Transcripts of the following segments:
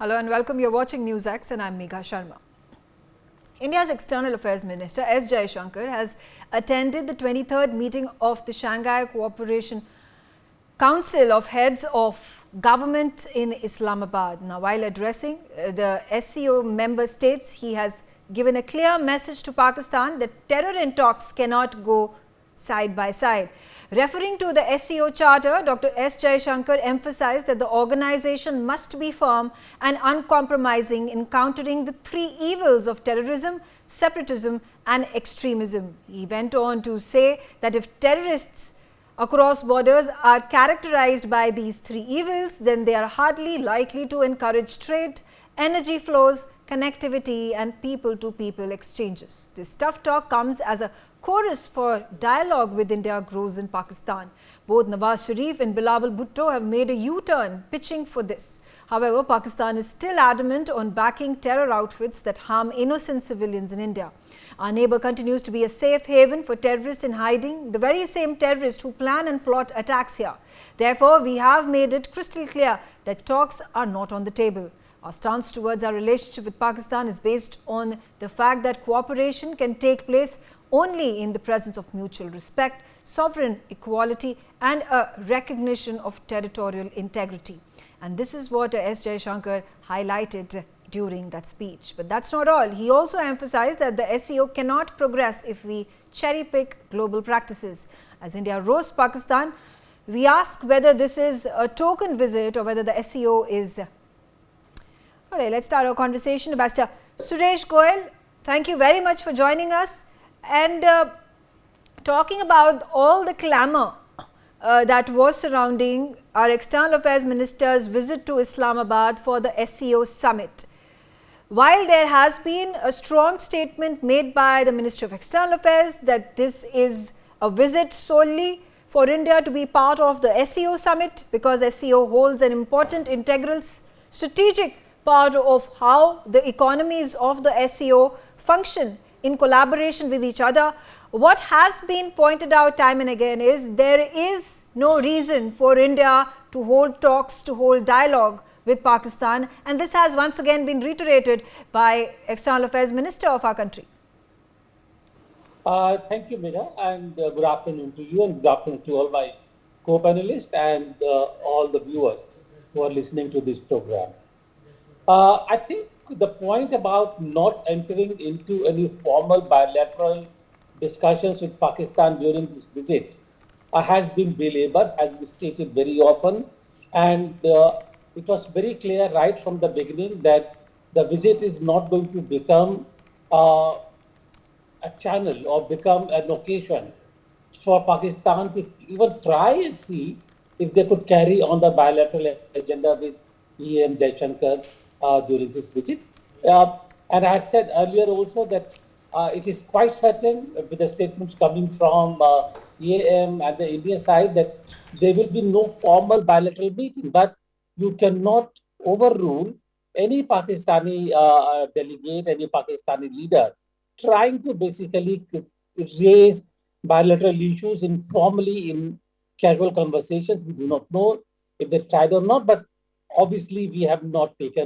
Hello and welcome. You're watching NewsX and I'm Megha Sharma. India's External Affairs Minister S. Jaishankar has attended the 23rd meeting of the Shanghai Cooperation Council of Heads of Government in Islamabad. Now, while addressing the SCO member states, he has given a clear message to Pakistan that terror and talks cannot go side by side. Referring to the SCO Charter, Dr. S. Jaishankar emphasized that the organization must be firm and uncompromising in countering the three evils of terrorism, separatism and extremism. He went on to say that if terrorists across borders are characterized by these three evils, then they are hardly likely to encourage trade, energy flows, connectivity and people-to-people exchanges. This tough talk comes as a chorus for dialogue with India grows in Pakistan. Both Nawaz Sharif and Bilawal Bhutto have made a U-turn pitching for this. However, Pakistan is still adamant on backing terror outfits that harm innocent civilians in India. Our neighbour continues to be a safe haven for terrorists in hiding, the very same terrorists who plan and plot attacks here. Therefore, we have made it crystal clear that talks are not on the table. Our stance towards our relationship with Pakistan is based on the fact that cooperation can take place only in the presence of mutual respect, sovereign equality and a recognition of territorial integrity. And this is what S. Jaishankar highlighted during that speech. But that's not all. He also emphasized that the SCO cannot progress if we cherry-pick global practices. As India roasts Pakistan, we ask whether this is a token visit or whether the SCO is... All right, let's start our conversation. Ambassador Suresh Goyal, thank you very much for joining us. And talking about all the clamour that was surrounding our External Affairs Minister's visit to Islamabad for the SCO summit. While there has been a strong statement made by the Ministry of External Affairs that this is a visit solely for India to be part of the SCO summit because SCO holds an important integral strategic part of how the economies of the SCO function in collaboration with each other. What has been pointed out time and again is there is no reason for India to hold talks, to hold dialogue with Pakistan, and this has once again been reiterated by External Affairs Minister of our country. Thank you, Megha, and good afternoon to you and good afternoon to all my co-panelists and all the viewers who are listening to this program. I think the point about not entering into any formal bilateral discussions with Pakistan during this visit has been belabored, has been stated very often, and it was very clear right from the beginning that the visit is not going to become a channel or become an occasion for Pakistan to even try and see if they could carry on the bilateral agenda with EM Jaishankar during this visit. And I had said earlier also that it is quite certain with the statements coming from EAM and the Indian side that there will be no formal bilateral meeting, but you cannot overrule any Pakistani delegate, any Pakistani leader trying to basically raise bilateral issues informally in casual conversations. We do not know if they tried or not, but obviously we have not paid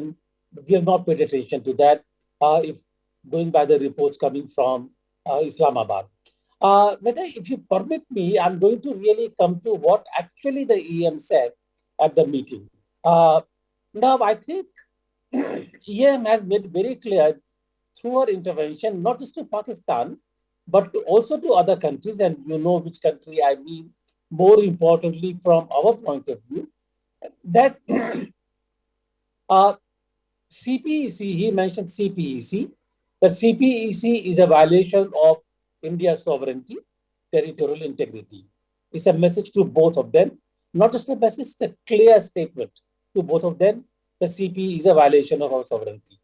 attention to that, if going by the reports coming from Islamabad. If you permit me, I'm going to really come to what actually the EM said at the meeting. Now, I think EM has made very clear through her intervention, not just to Pakistan, but also to other countries, and you know which country I mean, more importantly from our point of view, that CPEC, he mentioned CPEC. The CPEC is a violation of India's sovereignty, territorial integrity. It's a message to both of them. Not just a message, it's a clear statement to both of them. The CPE is a violation of our sovereignty.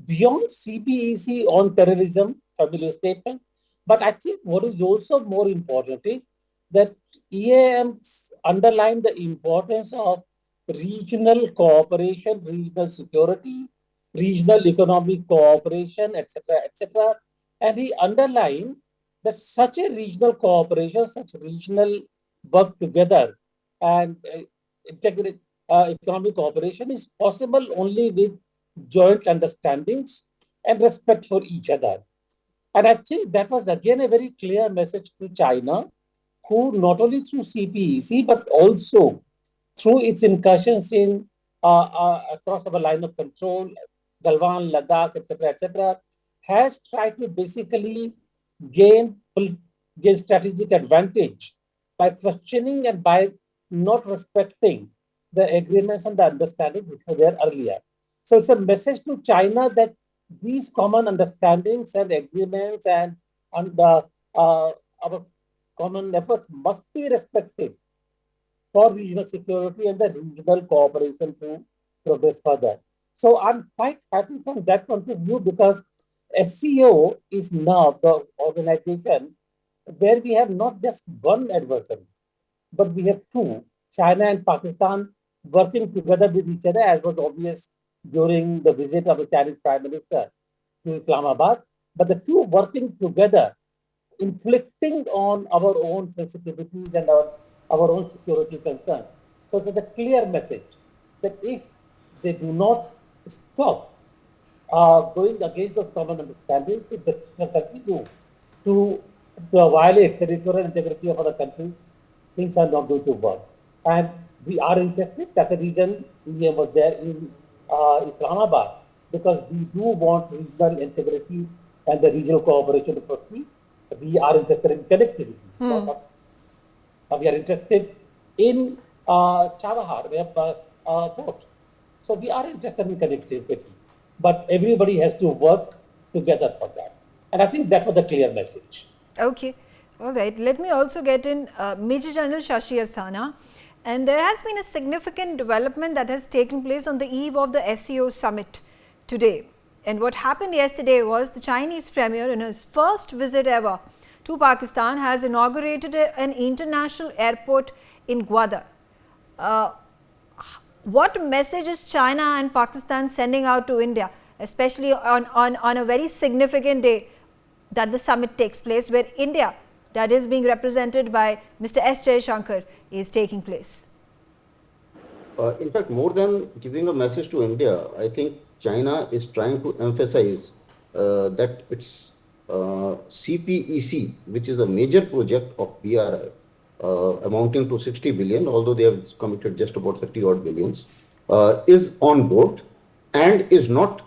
Beyond CPEC on terrorism, familiar statement, but I think what is also more important is that EAM underlined the importance of regional cooperation, regional security, regional economic cooperation, etc., etc. And he underlined that such a regional cooperation, such regional work together and economic cooperation is possible only with joint understandings, and respect for each other. And I think that was again a very clear message to China, who not only through CPEC but also through its incursions in across our line of control, Galwan, Ladakh, etc., has tried to basically gain, gain strategic advantage by questioning and by not respecting the agreements and the understanding which were there earlier. So it's a message to China that these common understandings and agreements and our common efforts must be respected for regional security and the regional cooperation to progress further. So I'm quite happy from that point of view because SCO is now the organization where we have not just one adversary, but we have two, China and Pakistan, working together with each other, as was obvious during the visit of the Chinese Prime Minister to Islamabad. But the two working together, inflicting on our own sensitivities and our own security concerns. So it is a clear message that if they do not stop going against those common understandings, if they continue to, to violate territorial integrity of other countries, things are not going to work. And we are interested. That's a reason we were there in Islamabad, because we do want regional integrity and the regional cooperation to proceed. We are interested in connectivity. We are interested in Chabahar, we have port. So we are interested in connectivity, but everybody has to work together for that. And I think that was the clear message. Okay, all right. Let me also get in Major General Shashi Asthana. And there has been a significant development that has taken place on the eve of the SCO summit today. And what happened yesterday was the Chinese Premier, in his first visit ever to Pakistan, has inaugurated an international airport in Gwadar. What message is China and Pakistan sending out to India, especially on a very significant day that the summit takes place, where India, that is being represented by Mr. S. Jaishankar, is taking place? In fact, more than giving a message to India, I think China is trying to emphasize that its CPEC, which is a major project of BRI, amounting to 60 billion, although they have committed just about 30 odd billions, is on board and is not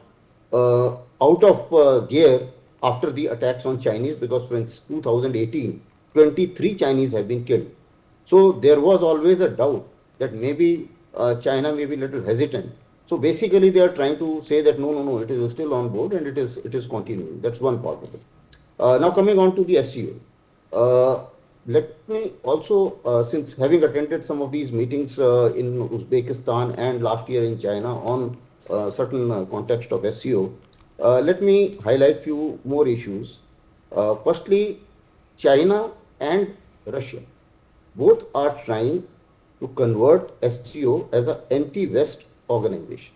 out of gear after the attacks on Chinese, because since 2018, 23 Chinese have been killed. So there was always a doubt that maybe China may be a little hesitant. So basically they are trying to say that no, it is still on board and it is continuing. That's one part of it. Now coming on to the SCO. Let me also, since having attended some of these meetings in Uzbekistan and last year in China on certain context of SCO, let me highlight few more issues. Firstly, China and Russia both are trying to convert SCO as an anti-West organization.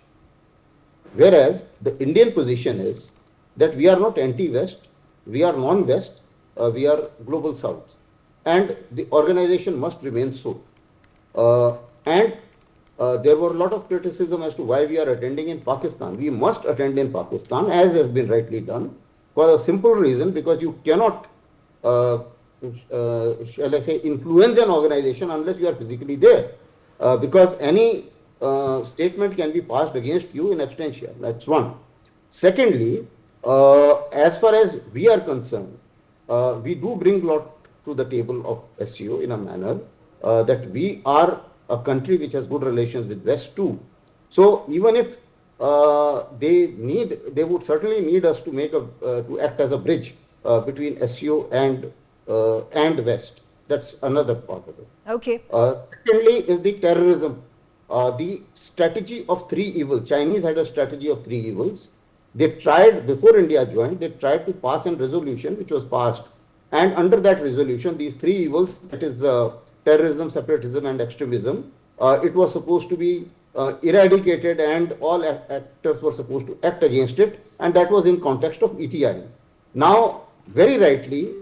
Whereas the Indian position is that we are not anti-West, we are non-West, we are global South. And the organization must remain so. And there were a lot of criticism as to why we are attending in Pakistan. We must attend in Pakistan, as has been rightly done, for a simple reason, because you cannot, shall I say, influence an organization unless you are physically there. Because any statement can be passed against you in absentia. That's one. Secondly, as far as we are concerned, we do bring a lot to the table of SCO in a manner that we are a country which has good relations with West too. So even if they would certainly need us to make to act as a bridge between SCO and West. That's another part of it. Okay. Secondly is the terrorism. The strategy of three evils. Chinese had a strategy of three evils. They tried, before India joined, they tried to pass a resolution which was passed. And under that resolution, these three evils, that is terrorism, separatism and extremism, it was supposed to be eradicated and all actors were supposed to act against it. And that was in context of ETI. Now, very rightly,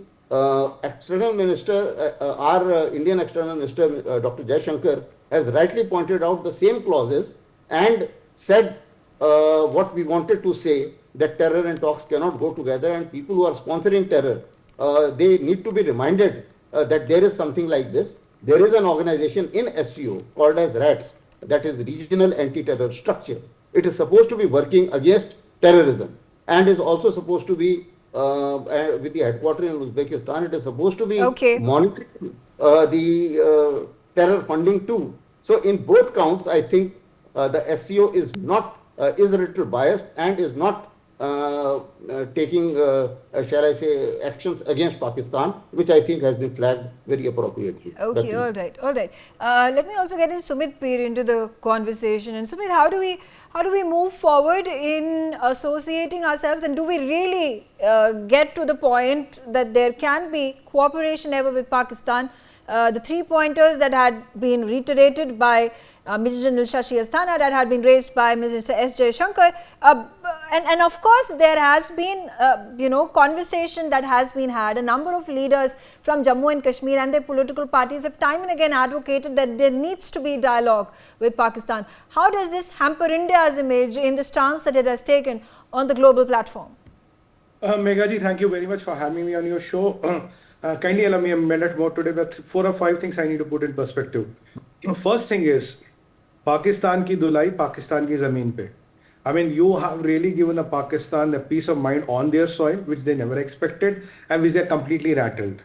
External Minister, our Indian External Minister, Dr. Jaishankar, has rightly pointed out the same clauses and said what we wanted to say, that terror and talks cannot go together, and people who are sponsoring terror, they need to be reminded that there is something like this. There is an organization in SCO called as RATS, that is Regional Anti-Terror Structure. It is supposed to be working against terrorism and is also supposed to be with the headquarters in Uzbekistan. It is supposed to be Okay. monitoring the terror funding too. So in both counts, I think the SCO is not is a little biased and is not taking, shall I say, actions against Pakistan, which I think has been flagged very appropriately. Okay, all right, all right. Let me also get in Sumit Peer into the conversation. And Sumit, how do we move forward in associating ourselves, and do we really get to the point that there can be cooperation ever with Pakistan? The 3 pointers that had been reiterated by Major General Shashi Asthana, that had been raised by Minister S. Jaishankar, and of course there has been conversation that has been had. A number of leaders from Jammu and Kashmir and their political parties have time and again advocated that there needs to be dialogue with Pakistan. How does this hamper India's image in the stance that it has taken on the global platform? Megha ji, thank you very much for having me on your show. Kindly allow me a minute more today, but 4 or 5 things I need to put in perspective. First thing is, Pakistan ki dulai, Pakistan ki zameen pe. I mean, you have really given a Pakistan a peace of mind on their soil, which they never expected, and which they are completely rattled.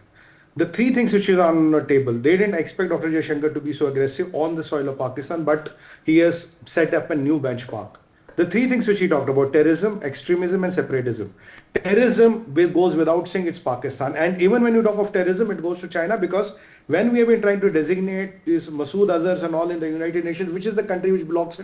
The 3 things which is on the table, they didn't expect Dr. Jaishankar to be so aggressive on the soil of Pakistan, but he has set up a new benchmark. The 3 things which he talked about: terrorism, extremism and separatism. Terrorism goes without saying, it's Pakistan. And even when you talk of terrorism, it goes to China, because when we have been trying to designate these Masood Azhars and all in the United Nations, which is the country which belongs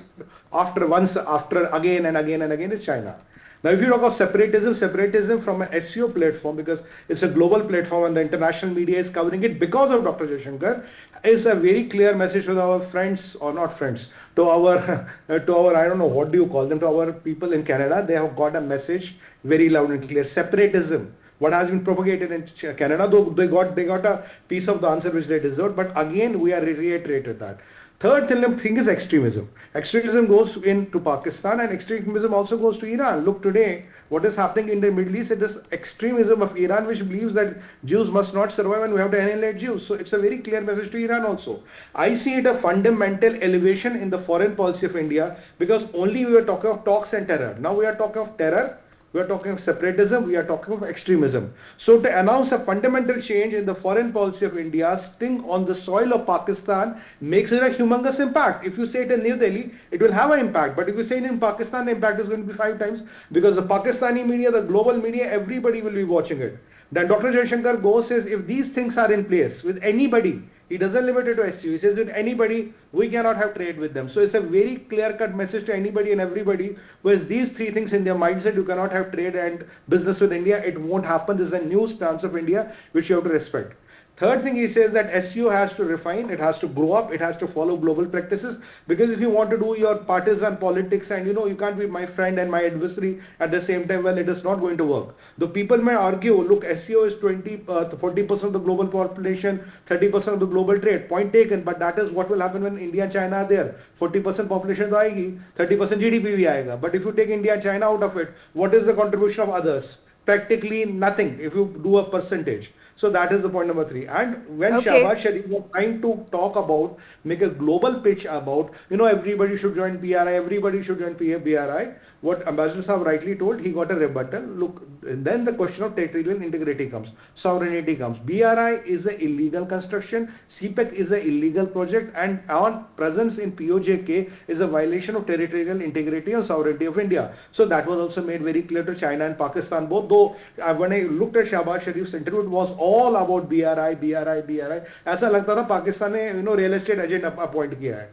after again and again and again, it's China. Now, if you talk of separatism from an SCO platform, because it's a global platform and the international media is covering it because of Dr. Jaishankar, is a very clear message to our friends, or not friends, to our, I don't know, what do you call them, to our people in Canada. They have got a message very loud and clear. Separatism, what has been propagated in Canada, though they got a piece of the answer which they deserved, but again, we are reiterated that. Third thing is extremism. Extremism goes into Pakistan, and extremism also goes to Iran. Look today, what is happening in the Middle East, it is extremism of Iran, which believes that Jews must not survive and we have to annihilate Jews. So it's a very clear message to Iran also. I see it a fundamental elevation in the foreign policy of India, because only we were talking of talks and terror. Now we are talking of terror, we are talking of separatism, we are talking of extremism. So to announce a fundamental change in the foreign policy of India, sting on the soil of Pakistan, makes it a humongous impact. If you say it in New Delhi, it will have an impact. But if you say it in Pakistan, the impact is going to be 5 times, because the Pakistani media, the global media, everybody will be watching it. Then Dr. Jaishankar goes, says, if these things are in place with anybody, he doesn't limit it to SCO. He says with anybody, we cannot have trade with them. So it's a very clear-cut message to anybody and everybody who has these 3 things in their mindset: you cannot have trade and business with India. It won't happen. This is a new stance of India which you have to respect. Third thing, he says that SCO has to refine, it has to grow up, it has to follow global practices, because if you want to do your partisan politics and you can't be my friend and my adversary at the same time, well, it is not going to work. Though people may argue, look, SCO is 40% of the global population, 30% of the global trade, point taken, but that is what will happen when India and China are there. 40% population to aayegi, 30% GDP bhi aayega. But if you take India and China out of it, what is the contribution of others? Practically nothing if you do a percentage. So that is the point number 3. And when Shehbaz Sharif was trying to talk about, make a global pitch about, everybody should join BRI, everybody should join BRI, what Ambassador Saab rightly told, he got a rebuttal. Look, and then the question of territorial integrity comes, sovereignty comes. BRI is an illegal construction, CPEC is an illegal project, and our presence in POJK is a violation of territorial integrity and sovereignty of India. So that was also made very clear to China and Pakistan both, though when I looked at Shehbaz Sharif's interview, it was all about BRI. ऐसा लगता था पाकिस्तान ने real estate agent appoint किया है.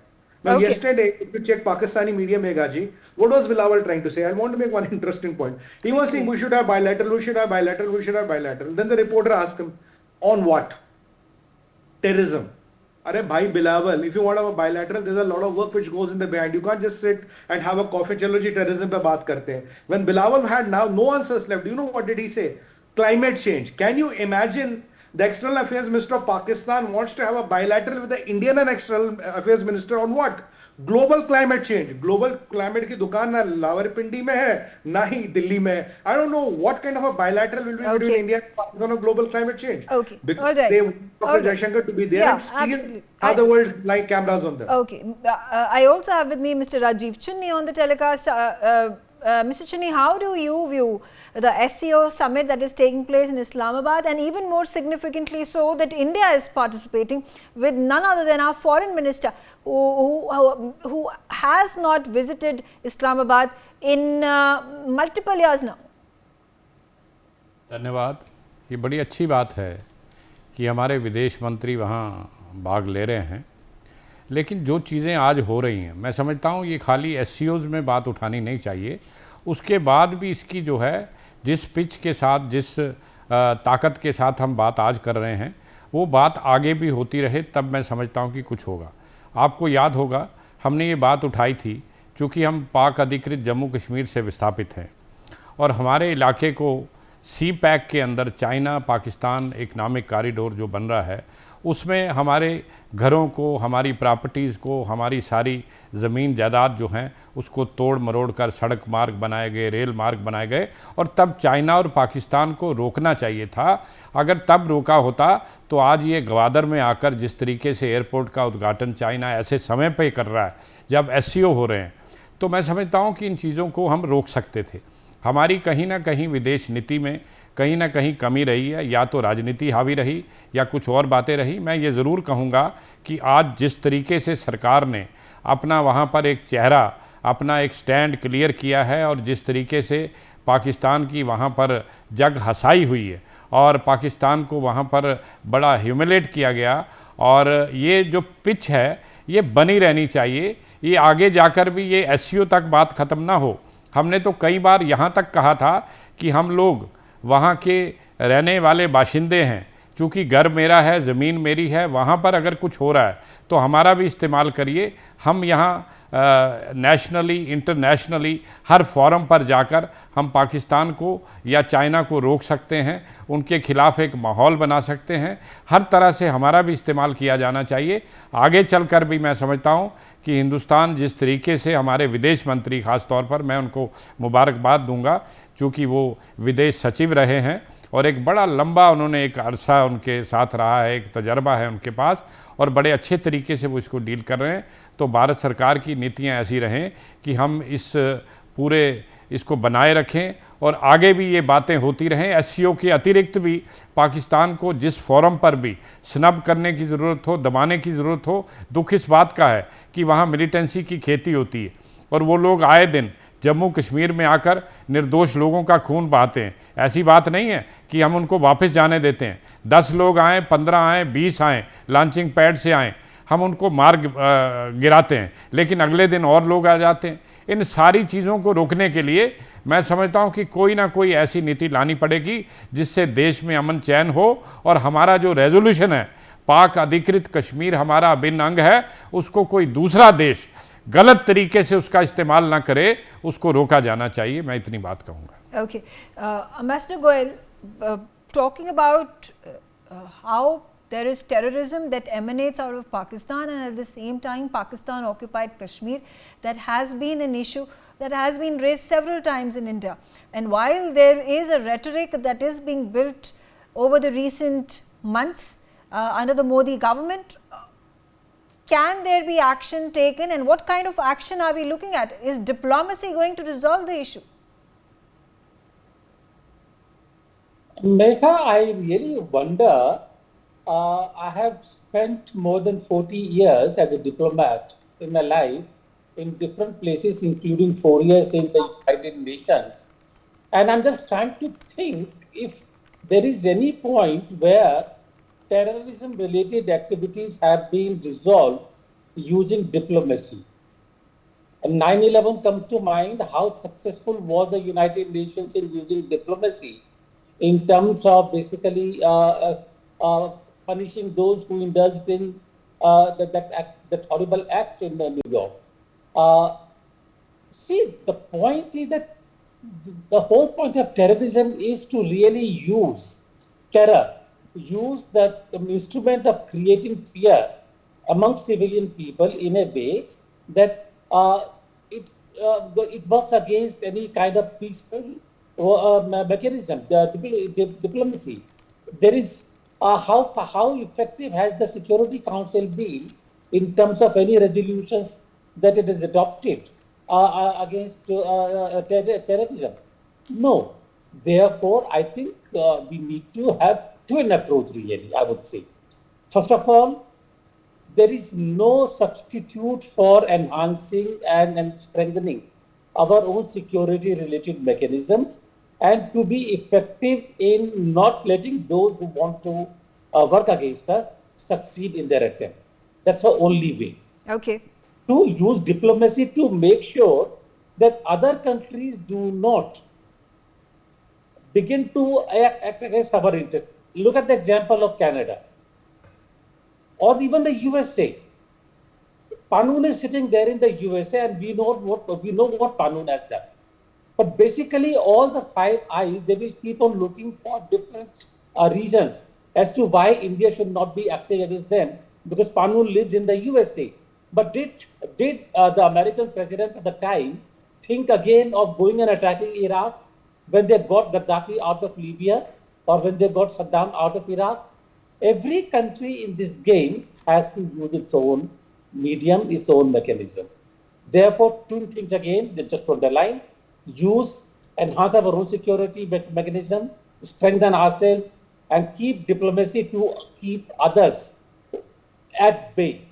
Now yesterday, if you check Pakistani media, Megha ji, what was Bilawal trying to say? I want to make one interesting point. He was saying we should have bilateral. Then the reporter asked him, on what? Terrorism. Arey bhai Bilawal, if you want to have a bilateral, there's a lot of work which goes in the behind. You can't just sit and have a coffee. Chalo ji, terrorism pe baat karte hain. When Bilawal had now no answers left, do you know what did he say? Climate change. Can you imagine The External Affairs Minister of Pakistan wants to have a bilateral with the Indian and External Affairs Minister on what? Global climate change. Global climate की दुकान ना लावरपिंडी में है ना ही दिल्ली में है. I don't know what kind of a bilateral will be between Okay. India and Pakistan on global climate change. Okay. Because All right. they want All Dr. right. Jaishankar to be there Yeah, and steer absolutely. how the world's like cameras on them. Okay. I also have with me Mr. Rajiv Chunni on the telecast. Mr. Chunni, how do you view the SCO summit that is taking place in Islamabad, and even more significantly so that India is participating with none other than our foreign minister who has not visited Islamabad in multiple years now? धन्यवाद. ये बड़ी अच्छी बात है कि हमारे विदेश मंत्री वहाँ भाग ले रहे हैं, लेकिन जो चीज़ें आज हो रही हैं, मैं समझता हूँ ये खाली SCOs में बात उठानी नहीं चाहिए. उसके बाद भी इसकी जो है जिस पिच के साथ, जिस ताकत के साथ हम बात आज कर रहे हैं, वो बात आगे भी होती रहे, तब मैं समझता हूँ कि कुछ होगा. आपको याद होगा हमने ये बात उठाई थी, चूँकि हम पाक अधिकृत जम्मू कश्मीर से विस्थापित हैं और हमारे इलाके को सी पैक के अंदर चाइना पाकिस्तान इकनॉमिक कॉरिडोर जो बन रहा है, उसमें हमारे घरों को, हमारी प्रॉपर्टीज़ को, हमारी सारी ज़मीन जायदाद जो हैं उसको तोड़ मरोड़ कर सड़क मार्ग बनाए गए, रेल मार्ग बनाए गए. और तब चाइना और पाकिस्तान को रोकना चाहिए था. अगर तब रोका होता तो आज ये ग्वादर में आकर जिस तरीके से एयरपोर्ट का उद्घाटन चाइना ऐसे समय पर कर रहा है जब SCO हो रहे हैं, तो मैं समझता हूँ कि इन चीज़ों को हम रोक सकते थे. हमारी कहीं ना कहीं विदेश नीति में कहीं ना कहीं कमी रही है, या तो राजनीति हावी रही या कुछ और बातें रही. मैं ये ज़रूर कहूँगा कि आज जिस तरीके से सरकार ने अपना वहाँ पर एक चेहरा, अपना एक स्टैंड क्लियर किया है और जिस तरीके से पाकिस्तान की वहाँ पर जग हसाई हुई है और पाकिस्तान को वहाँ पर बड़ा ह्यूमिलेट किया गया, और ये जो पिच है ये बनी रहनी चाहिए. ये आगे जाकर भी ये SCO तक बात ख़त्म ना हो. हमने तो कई बार यहाँ तक कहा था कि हम लोग वहाँ के रहने वाले बाशिंदे हैं, चूँकि घर मेरा है, ज़मीन मेरी है, वहाँ पर अगर कुछ हो रहा है तो हमारा भी इस्तेमाल करिए. हम यहाँ नेशनली इंटरनेशनली हर फोरम पर जाकर हम पाकिस्तान को या चाइना को रोक सकते हैं, उनके खिलाफ़ एक माहौल बना सकते हैं. हर तरह से हमारा भी इस्तेमाल किया जाना चाहिए. आगे चलकर भी मैं समझता हूँ कि हिंदुस्तान जिस तरीके से, हमारे विदेश मंत्री ख़ास तौर पर मैं उनको मुबारकबाद दूंगा, चूँकि वो विदेश सचिव रहे हैं और एक बड़ा लंबा उन्होंने एक अरसा उनके साथ रहा है, एक तजर्बा है उनके पास और बड़े अच्छे तरीके से वो इसको डील कर रहे हैं. तो भारत सरकार की नीतियां ऐसी रहें कि हम इस पूरे इसको बनाए रखें और आगे भी ये बातें होती रहें. SCO के अतिरिक्त भी पाकिस्तान को जिस फोरम पर भी स्नब करने की ज़रूरत हो, दबाने की ज़रूरत हो. दुख इस बात का है कि वहाँ मिलिटेंसी की खेती होती है और वो लोग आए दिन जम्मू कश्मीर में आकर निर्दोष लोगों का खून बहाते हैं. ऐसी बात नहीं है कि हम उनको वापस जाने देते हैं. 10 लोग आएँ, 15 आएँ, 20 आएँ, लॉन्चिंग पैड से आएँ, हम उनको मार गिराते हैं, लेकिन अगले दिन और लोग आ जाते हैं. इन सारी चीज़ों को रोकने के लिए मैं समझता हूँ कि कोई ना कोई ऐसी नीति लानी पड़ेगी जिससे देश में अमन चैन हो और हमारा जो रेजोल्यूशन है, पाक अधिकृत कश्मीर हमारा अभिन्न अंग है, उसको कोई दूसरा देश गलत तरीके से उसका इस्तेमाल ना करे, उसको रोका जाना चाहिए. मैं इतनी बात कहूँगा. Okay. Ambassador Goel, talking about how there is terrorism that emanates out of Pakistan, and at the same time Pakistan occupied Kashmir, that has been an issue that has been raised several times in India. And while there is a rhetoric that is being built over the recent months under the Modi government, can there be action taken, and what kind of action are we looking at? Is diplomacy going to resolve the issue? Megha, I really wonder. I have spent more than 40 years as a diplomat in my life in different places, including 4 years in the United Nations. And I'm just trying to think if there is any point where terrorism-related activities have been resolved using diplomacy. And 9/11 comes to mind. How successful was the United Nations in using diplomacy in terms of basically punishing those who indulged in that horrible act in New York? See, the point is that the whole point of terrorism is to really use terror use the instrument of creating fear among civilian people in a way that it works against any kind of peaceful mechanism, diplomacy. There is how effective has the Security Council been in terms of any resolutions that it has adopted against terrorism? No. Therefore, I think we need to have twin approach really, I would say. First of all, there is no substitute for enhancing and strengthening our own security related mechanisms and to be effective in not letting those who want to work against us succeed in their attempt. That's the only way. Okay. To use diplomacy to make sure that other countries do not begin to act against our interests. Look at the example of Canada or even the USA. Panun is sitting there in the USA, and we know what Panun has done. But basically, all the Five Eyes, they will keep on looking for different reasons as to why India should not be acting against them, because Panun lives in the USA. But did the American president at the time think again of going and attacking Iraq when they got Gaddafi out of Libya or when they got Saddam out of Iraq? Every country in this game has to use its own medium, its own mechanism. Therefore, two things again, just to underline: enhance our own security mechanism, strengthen ourselves, and keep diplomacy to keep others at bay.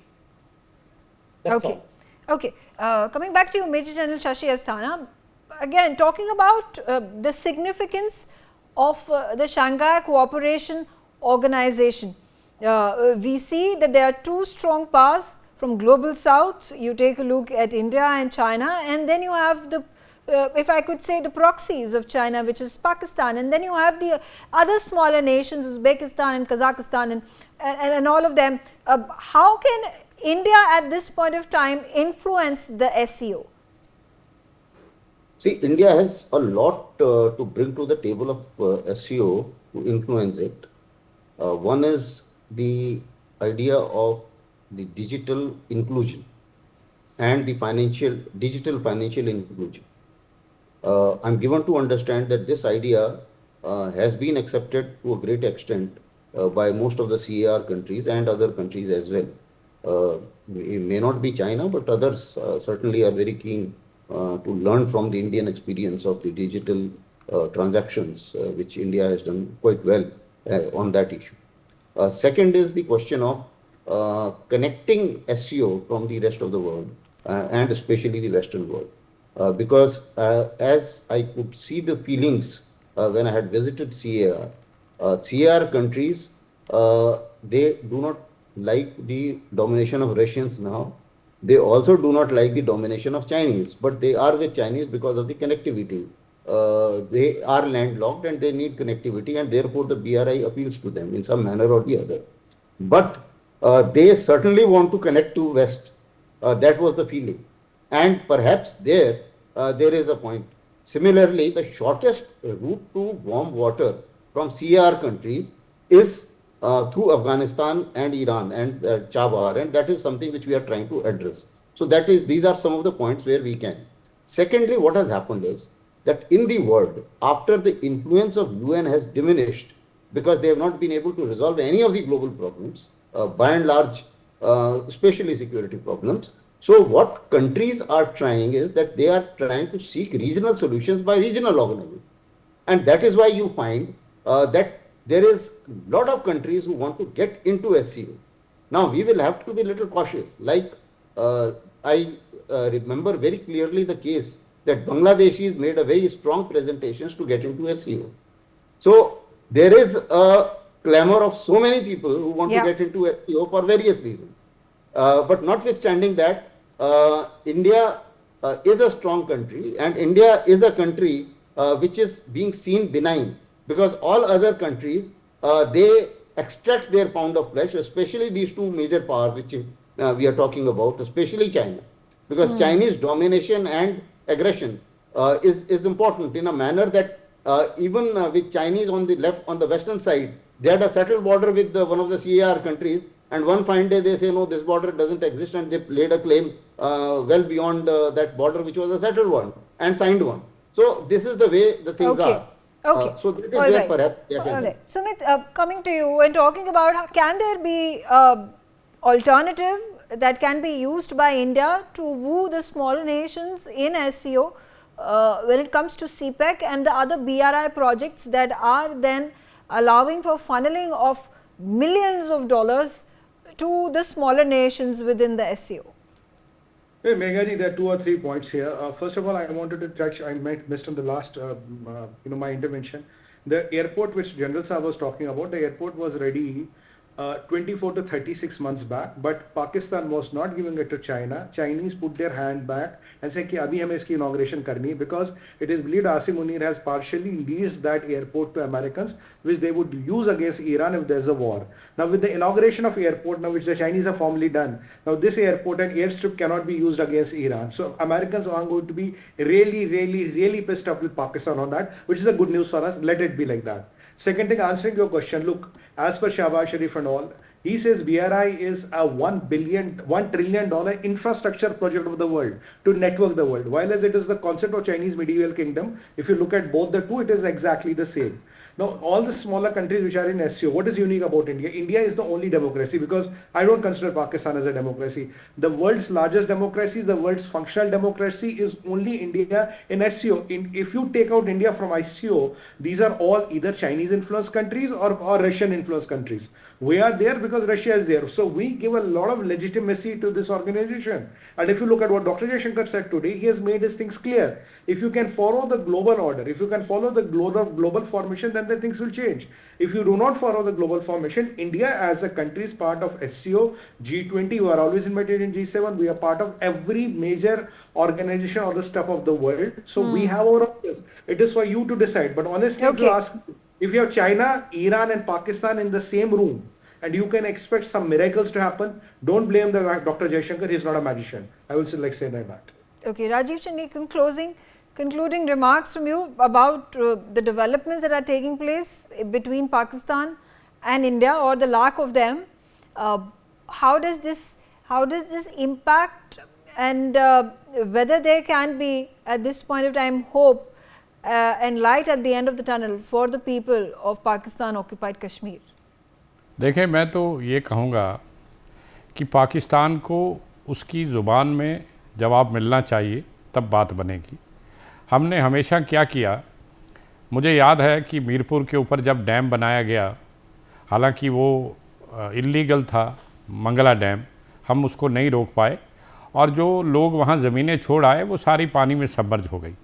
That's Okay. all. Okay. Coming back to you, Major General Shashi Asthana, again talking about the significance of the Shanghai Cooperation Organization. We see that there are two strong powers from global south. You take a look at India and China, and then you have the if I could say the proxies of China, which is Pakistan, and then you have the other smaller nations, Uzbekistan and Kazakhstan and all of them. How can India at this point of time influence the SCO? See, India has a lot to bring to the table of SCO to influence it. One is the idea of the digital inclusion and the digital financial inclusion. I'm given to understand that this idea has been accepted to a great extent by most of the CAR countries and other countries as well. It may not be China, but others certainly are very keen to learn from the Indian experience of the digital transactions, which India has done quite well on that issue. Second is the question of connecting SCO from the rest of the world and especially the Western world. Because as I could see the feelings when I had visited CAR countries, they do not like the domination of Russians now. They also do not like the domination of Chinese, but they are with Chinese because of the connectivity. They are landlocked and they need connectivity, and therefore the BRI appeals to them in some manner or the other. But they certainly want to connect to West. That was the feeling. And perhaps there is a point. Similarly, the shortest route to warm water from CAR countries is through Afghanistan and Iran and Chabahar, and that is something which we are trying to address. So these are some of the points where we can. Secondly, what has happened is that in the world, after the influence of UN has diminished, because they have not been able to resolve any of the global problems, by and large, especially security problems. So what countries are trying is that they are trying to seek regional solutions by regional organizations. And that is why you find that there is a lot of countries who want to get into SCO. Now, we will have to be a little cautious. Like I remember very clearly the case that Bangladeshis made a very strong presentations to get into SCO. So there is a clamor of so many people who want to get into SCO for various reasons. But notwithstanding that, India is a strong country, and India is a country which is being seen benign, because all other countries, they extract their pound of flesh, especially these two major powers which we are talking about, especially China, because Chinese domination and aggression is important in a manner that even with Chinese on the left, on the western side, They had a settled border with one of the CAR countries, and one fine day they say, no, this border doesn't exist, and they laid a claim well beyond that border, which was a settled one, and signed one. So this is the way the things Okay. are. Okay. So that is All where right. perhaps they All can right. Sumit, coming to you and talking about can there be alternative that can be used by India to woo the smaller nations in SCO when it comes to CPEC and the other BRI projects that are then allowing for funneling of millions of dollars to the smaller nations within the SCO? Hey, Meghaji, there are 2 or 3 points here. First of all, I wanted to touch, I missed on the last, my intervention. The airport which General Saab was talking about, the airport was ready 24 to 36 months back, but Pakistan was not giving it to China. Chinese put their hand back and said कि अभी हमें इसकी inauguration करनी है, because it is believed Asim Munir has partially leased that airport to Americans, which they would use against Iran if there's a war. Now with the inauguration of airport, now which the Chinese have formally done, now this airport and airstrip cannot be used against Iran. So Americans are going to be really pissed off with Pakistan on that, which is a good news for us. Let it be like that. Second thing, answering your question, look, as per Shehbaz Sharif and all, he says BRI is a $1 trillion infrastructure project of the world to network the world. While as it is the concept of Chinese medieval kingdom, if you look at both the two, it is exactly the same. Now, all the smaller countries which are in SCO, what is unique about India? India is the only democracy, because I don't consider Pakistan as a democracy. The world's largest democracy, the world's functional democracy is only India in SCO. If you take out India from ICO, these are all either Chinese influenced countries or Russian influenced countries. We are there because Russia is there. So we give a lot of legitimacy to this organization. And if you look at what Dr. Jaishankar said today, he has made his things clear. If you can follow the global order, if you can follow the global formation, then the things will change. If you do not follow the global formation, India as a country is part of SCO, G20, we are always invited in G7, we are part of every major organization or the stuff of the world. So we have our options. It is for you to decide. But honestly, if you ask, if you have China, Iran and Pakistan in the same room, and you can expect some miracles to happen, don't blame the Dr. Jaishankar, he is not a magician. I will say that. Okay, Rajiv Chandi, concluding remarks from you about the developments that are taking place between Pakistan and India, or the lack of them. How does this impact, and whether there can be at this point of time hope and light at the end of the tunnel for the people of Pakistan occupied Kashmir? देखें, मैं तो ये कहूँगा कि पाकिस्तान को उसकी ज़ुबान में जवाब मिलना चाहिए, तब बात बनेगी। हमने हमेशा क्या किया, मुझे याद है कि मीरपुर के ऊपर जब डैम बनाया गया, हालांकि वो इल्लीगल था, मंगला डैम, हम उसको नहीं रोक पाए, और जो लोग वहाँ ज़मीनें छोड़ आए वो सारी पानी में सबमर्ज हो गई।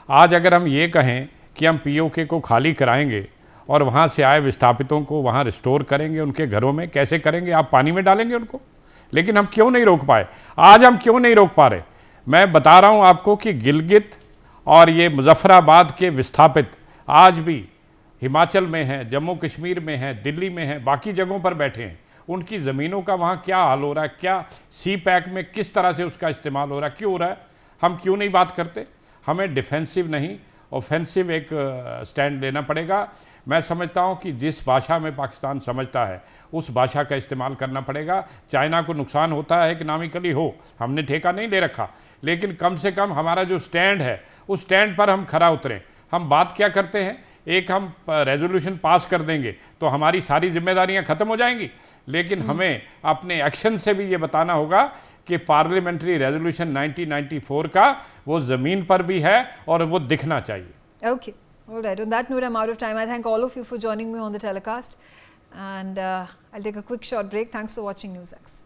आज अगर हम ये कहें कि हम POK को खाली कराएंगे और वहाँ से आए विस्थापितों को वहाँ रिस्टोर करेंगे उनके घरों में, कैसे करेंगे? आप पानी में डालेंगे उनको? लेकिन हम क्यों नहीं रोक पाए? आज हम क्यों नहीं रोक पा रहे? मैं बता रहा हूँ आपको कि गिलगित और ये मुजफ्फराबाद के विस्थापित आज भी हिमाचल में हैं, जम्मू कश्मीर में हैं, दिल्ली में हैं, बाकी जगहों पर बैठे हैं। उनकी ज़मीनों का वहाँ क्या हाल हो रहा है, क्या CPEC में किस तरह से उसका इस्तेमाल हो रहा है, क्यों हो रहा है? हम क्यों नहीं बात करते? हमें डिफेंसिव नहीं, ऑफेंसिव एक स्टैंड लेना पड़ेगा। मैं समझता हूं कि जिस भाषा में पाकिस्तान समझता है उस भाषा का इस्तेमाल करना पड़ेगा। चाइना को नुकसान होता है इकनॉमिकली हो, हमने ठेका नहीं ले रखा, लेकिन कम से कम हमारा जो स्टैंड है उस स्टैंड पर हम खरा उतरें। हम बात क्या करते हैं, एक हम रेजोल्यूशन पास कर देंगे तो हमारी सारी जिम्मेदारियां ख़त्म हो जाएंगी, लेकिन हमें अपने एक्शन से भी ये बताना होगा कि पार्लियामेंट्री रेजोल्यूशन 1994 का वो ज़मीन पर भी है और वो दिखना चाहिए। Okay. All right. On that note, I'm out of time. I thank all of you for joining me on the telecast, and I'll take a quick short break. Thanks for watching NewsX.